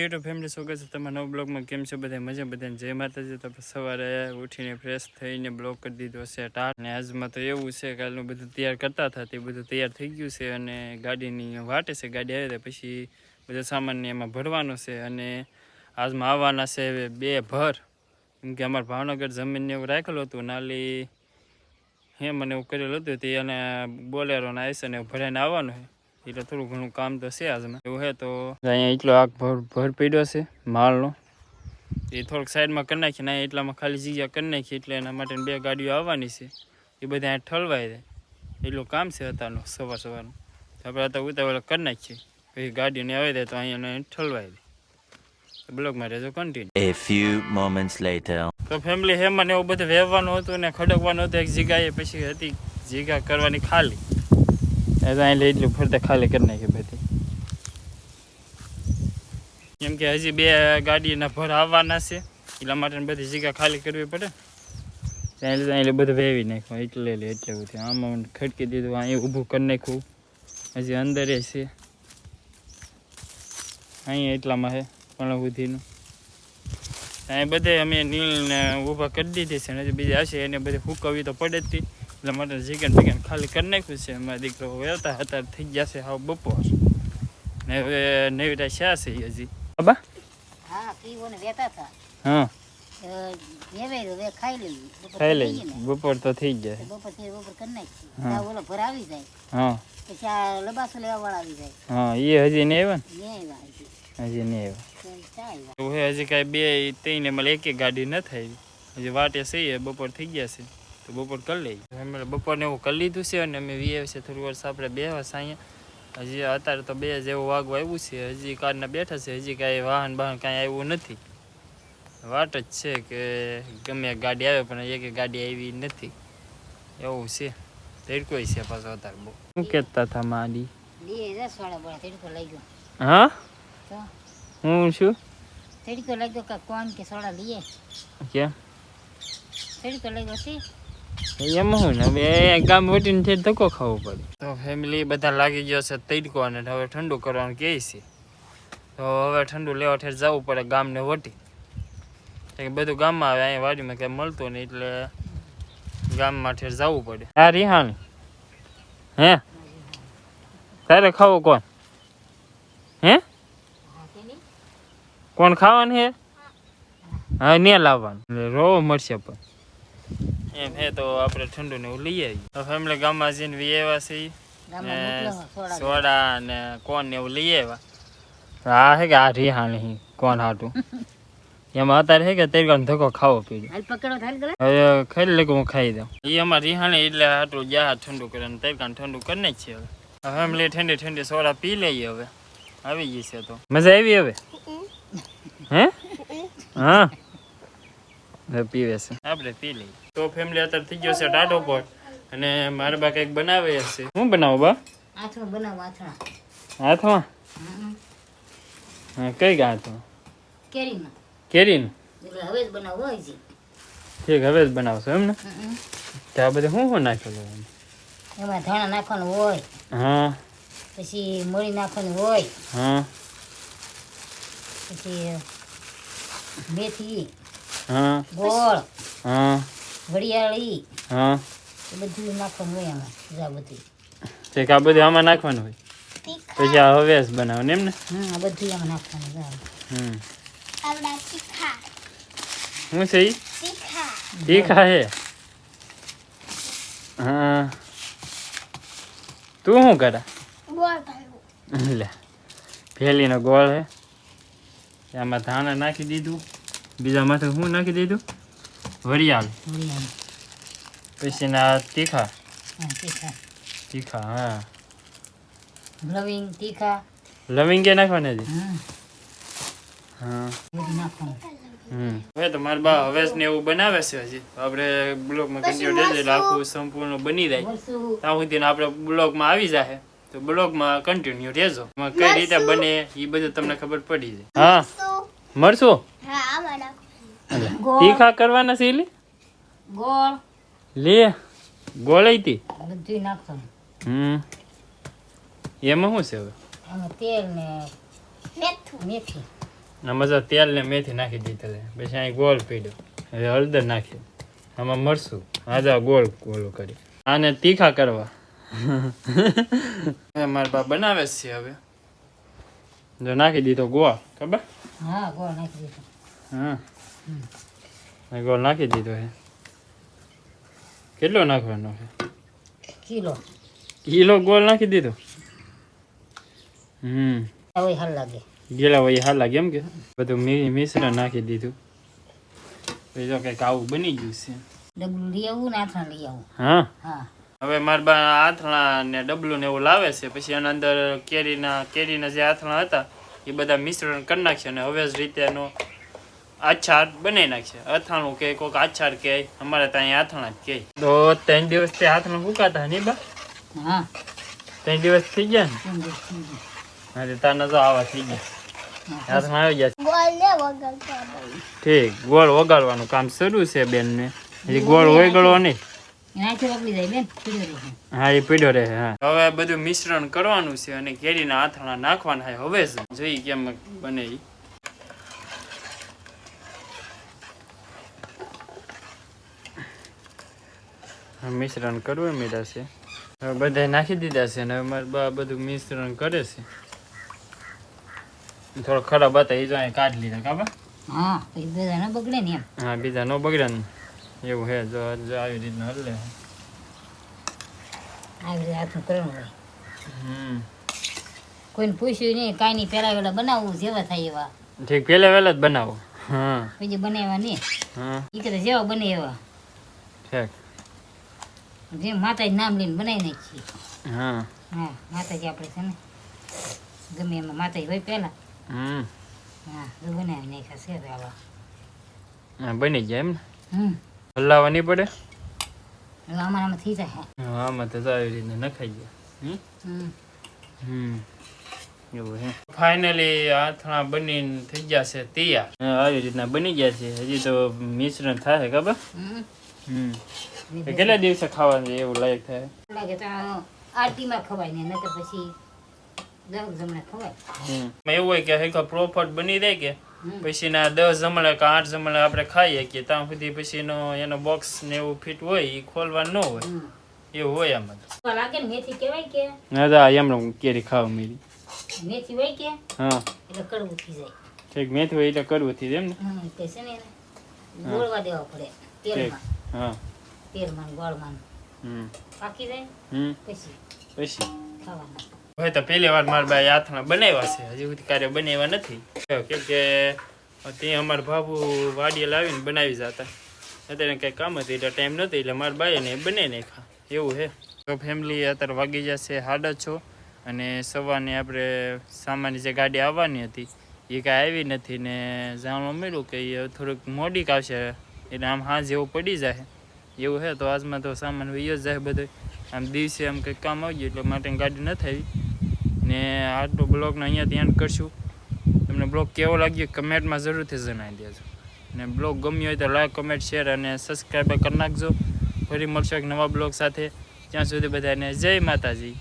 YouTube family સ્વાગત છે તમારા નવા બ્લોગમાં. કેમ છો બધા? મજા બધાને જય માતાજી. તો સવારે ઉઠીને ફ્રેશ થઈને બ્લોગ કરી દીધો છે સ્ટાર્ટ. અને આજમાં તો એવું છે કાલનું બધું તૈયાર કરતા હતા તે બધું તૈયાર થઈ ગયું છે અને ગાડીની વાટે છે. ગાડી આવી જાય પછી બધો સામાન એમાં ભરવાનો છે અને આજમાં આવવાના છે 2 ભર. કેમ કે અમારે ભાવનગર જમીનને એવું રાખેલું હતું નાલી હે મને એવું કરેલું હતું તે અને બોલેરોને આવીશે ને ભરાઈને આવવાનું છે. એટલે થોડું ઘણું કામ તો છે આજમાં એવું હે. તો અહીંયા એટલો આગ ભર પડ્યો છે માલનો, એ થોડુંક સાઈડમાં કરી નાખીને અહીંયા એટલામાં ખાલી જગ્યા કરી નાખી એટલે એના માટે 2 ગાડીઓ આવવાની છે. એ બધા અહીંયા ઠલવાઈ જાય એટલું કામ છે અત્યારનું સવારનું. આપણે અત્યારે ઉતાવળ કરી નાખીએ પછી ગાડીને આવી જાય તો અહીંયા ઠલવાઈ જાય. બ્લોગમાં રહેજો continue. A few moments later. તો ફેમિલી હે મને એવું બધું વહેવાનું હતું ને ખડકવાનું હતું એક જગ્યાએ, પછી હતી જગ્યા કરવાની ખાલી. અહીં એટલું ફરતા ખાલી કરી નાખી બધી. કેમ કે હજી 2 ગાડીના ભર આવવાના છે એટલા માટે બધી જગ્યા ખાલી કરવી પડે. એટલે બધું વેવી નાખ્યું એટલે બધું આમાં ખડકી દીધું, અહીં ઊભું કરી નાખ્યું. હજી અંદર છે અહીંયા એટલામાં છે પણ સુધીનું. અહીં બધે અમે નીલને ઊભા કરી દીધી છે ને હજી બીજી આવશે એને બધે ફૂંકવી તો પડે જ હતી. એટલા માટે જગ્યા ખાલી કરી નાખ્યું છે. અમારા દીકરો વહેતા અત્યારે થઈ ગયા છે હાવ બપોર ને હવે નેવીટા શા છે હજી બાબા. હા પીવોને વેતા હતા. હા હવે ખાઈ લેવી. ખાઈ લઈ બપોર તો થઈ જાય. બપોર કરી નાખી ઓલો ભર આવી જાય. હા પછી આ લબાસો લેવા વાળા આવી જાય. હા એ હજી નહીં આવ્યા ને હજી નહીં આવ્યા એવું હે. હજી કાંઈ 2 3 એમાં એક ગાડી ન થઈ હજી વાટે છે. બપોર થઈ ગયા છે તો બપોર કરી લઈએ. અમે બપોરને એવું કરી લીધું છે અને અમે વીએ છે થોડી વાર આપણે બેહવા અહીંયા. હજી અત્યારે તો 2 જેવું વાગવા આવ્યું છે. હજી કારના બેઠા છે. હજી કાંઈ વાહન કાંઈ આવ્યું નથી. વાટ જ છે કે ગમે ગાડી આવે પણ એક ગાડી આવી નથી એવું છે. તડકો છે પાછો અત્યારે બહુ. શું કહેતા હતા માડી? હા હું શું તડકો લાગ્યો કે કોણ કે સોડા લઈએ કેમ તડકો લાગ્યો છે એમ હું ને હવે ગામ વટીને છે ધક્કો ખાવો પડે. તો ફેમિલી બધા લાગી ગયો છે તડકો અને હવે ઠંડુ કરવાનું કહે છે. તો હવે ઠંડુ લેવા ઠેર જવું પડે ગામને વટી. બધું ગામમાં આવે અહીંયા વાડીમાં કંઈ મળતું નહીં એટલે ગામમાં ઠેર જવું પડે. હા રિહાણી હે તારે ખાવો કોણ હે કોણ ખાવાનું હે? હા ને લાવવાનું રોવો મળશે પણ એમ હે. તો આપણે ઠંડુ ને એવું લઈ આવીએ. તો ફેમિલી ગામમાં જઈને વી આવ્યા છીએ સોડા ને કોણ ને એવું લઈ આવ્યા. હા હે કે આ રિહાણી કોણ હાટું એમાં અત્યારે છે કે તરીકાનો ધક્કો ખાવો પીડ્યો. હવે ખાઈ લે કે હું ખાઈ દઉં. એ અમારે રિહાણી એટલે હાટું જ્યાં ઠંડુ કરે તરીકાનું ઠંડુ કરી નાખીએ. હવે ફેમિલી ઠંડી ઠંડી સોડા પી લઈએ. હવે આવી ગઈ છે તો મજા આવી હવે હે હા હવે પીવે છે આપણે પી લઈએ. તો ફેમિલી અત્યારે થઈ ગયો છે ટાટો પોટ અને મારા બા કંઈક બનાવે છે. શું બનાવો બા? આથણું બનાવો. હાથમાં હા કઈ હાથમાં? કેરીનું હવે જ બનાવો હોય છે. ઠીક હવે જ બનાવશો એમ ને? ત્યાં બધે શું નાખેલું? એમાં ધાણા નાખવાનું હોય. હા પછી મરી નાખવાનું હોય. હા પછી મેથી હા ગોળ હા વરિયાળી હા એ બધું નાખવાનું હોય આમાં. બધું ઠીક આ બધું આમાં નાખવાનું હોય પછી આ હવે જ બનાવવાનું એમ ને? આ બધું આમાં નાખવાનું. શું છે ઈ? તીખા હે. હા તું શું કરે? લે ફેલીનો ગોળ હે. આમાં ધાણા નાખી દીધું. બીજા માથે શું નાખી દીધું? વરિયાળ. પછી ના તીખા હા લવિંગ તીખા લવિંગ કે નાખવાના છે? હા બધું નાખવાનું. હવે તો મારા બા હવેસ ને એવું બનાવે છે. હજી આપણે બ્લોગમાં કન્ટિન્યુ રહેજો એટલે આખું સંપૂર્ણ બની જાય ત્યાં સુધી આપણે બ્લોગમાં આવી જાય. તો બ્લોગમાં કન્ટિન્યુ રહેજો. કઈ રીતે બને એ બધું તમને ખબર પડી જાય. હા મરશું તીખા કરવાના છે એટલે ગોળ લે ગોળ હતી બધું નાખવાનું. એમાં શું છે હવે? તેલ ને મેથી આમાં જો તેલ ને મેથી નાખી દીધા છે. પછી અહીં ગોળ પીડ્યો. હવે હળદર નાખી. આમાં મરસું. આજા ગોળ ગોળ કરી. આને તીખા કરવા. મારા બા બનાવે છે હવે. જો નાખી દીધો ગોળ. ખબર? હા ગોળ નાખી દીધો. હા ગોળ નાખી દીધો હે. કેટલો નાખવાનો છે? કિલો ગોળ નાખી દીધો. હવે હાલ લાગે. ગેલા હોય હાલ લાગે એમ કે બધું મિશ્રણ નાખી દીધું. જો કંઈક આવું બની ગયું છે. ડબલું લઈ આવું ને આથણા લઈ આવું. હા હા હવે મારા બા આથણા ને ડબલું ને એવું લાવે છે. પછી એના અંદર કેરીના જે આથણા હતા એ બધા મિશ્રણ કરી નાખશે અને હવે જ રીતે એનો આછાર બનાવી નાખશે. અથાણું કે કોઈક આછાર કે અમારે ત્યાં આથણા જ કે. તો 3 દિવસથી આથણા ફૂકાતા નહીં બા? હા 3 દિવસ થઈ ગયા ને? 3 દિવસ થઈ ગયા. હા તાના જો આવા થઈ ગયા. હાથમાં આવી ગયા. ઠીક ગોળ વગાડવાનું કામ શરૂ છે બેન ને. હજી ગોળ વગાડવો નહીં. એનાથી વગડી જાય બેન પીળો રહે. હા એ પીડ્યો રહે. હા હવે બધું મિશ્રણ કરવાનું છે અને કેરીના આથણા નાખવાના છે. હવે જોઈ કેમ બને ઈ. મિશ્રણ કરવું મીઠા છે. હવે બધા નાખી દીધા છે ને હવે મારે બા બધું મિશ્રણ કરે છે. થોડો ખરાબ હતા એ જો અહીં કાઢી લીધા કાબા. હા પછી બધા ન બગડે ને એમ. હા બીજા નો બગડે ને એવું હે. જો આવી રીતના હલે. આવી રીતે હાથનું કરવાનું હોય. કોઈને પૂછ્યું નહીં કાંઈ નહીં પહેલા વેલા બનાવવું જેવા થાય એવા. ઠીક પહેલા વહેલા જ બનાવો. હા પછી બનાવ્યા નહીં. હા એ કદાચ જેવા બને એવા. ઠીક. જેમ માતાજી નામ લઈને બનાવી નાખીએ. હા હા માતાજી આપણે છે ને ગમે એમાં માતાજી હોય પહેલા. હા તો બનાવી નાખ્યા છે આવા. હા બની જાય એમ ને? હમ હલાવવા નહીં પડે? એટલે આમાં થઈ જાય. હા આમાં તો આવી રીતના નખાઈ ગયા. એવું હે. ફાઇનલી આથણા બનીને થઈ ગયા છે તૈયાર. આવી રીતના બની ગયા છે. હજી તો મિશ્રણ થાય ખબર? કેટલા દિવસે ખાવાનું છે એવું લાયક થાય? લાગે તો આરતીમાં ખવાય ને નકર પછી 10 જમણે ખવાય. એવું હોય કે હરખો પ્રોફિટ બની જાય કે પછી ના 10 જમણે કે 8 જમણે આપણે ખાઈએ કે ત્યાં સુધી પછી એનો બોક્સ ને એવું ફિટ હોય એ ખોલવાનું ન હોય એવું હોય આમાં. લાગે ને મેથી કહેવાય કે ના એમ કેરી ખાવા મેરી મેથી હોય કે હા એટલે કડવું થઈ જાય. ઠીક મેથી હોય એટલે કરવું થી એમ ને? તે છે ને ગોળવા દેવા પડે તેલમાં. હા તેલમાં ને ગોળમાં પાકી જાય પછી ખાવાના. હવે તો પહેલી વાર મારા બાઈ આથણા બનાવ્યા છે. હજી સુધી કાર્ય બનાવ્યા નથી કેમ કે ત્યાં અમારા બાબુ વાડીએ લાવીને બનાવી જતા. અત્યારે કંઈ કામ હતું એટલે ટાઈમ નહોતો એટલે મારા બાઈને બનાવી નાખ્યા એવું છે. તો ફેમિલી અત્યારે વાગી જશે 6:30 અને સવારની આપણે સામાન્ય જે ગાડી આવવાની હતી એ કાંઈ આવી નથી ને જાણવા મળ્યું કે એ થોડુંક મોડીક આવશે એટલે આમ હાજ જેવું પડી જાય એવું છે. તો આજમાં તો સામાન વયો જ જાય બધો. આમ દિવસે આમ કંઈક કામ આવી ગયું એટલે માટે ગાડી નથી આવી ને આટલો બ્લોગનો અહીંયાથી એન્ડ કરશું. તમને બ્લોગ કેવો લાગ્યો કમેન્ટમાં જરૂરથી જણાવી દેજો ને બ્લોગ ગમ્યો હોય તો લાઈક કમેન્ટ શેર અને સબસ્ક્રાઈબ કરી નાખજો. ફરી મળશો એક નવા બ્લોગ સાથે. ત્યાં સુધી બધાને જય માતાજી.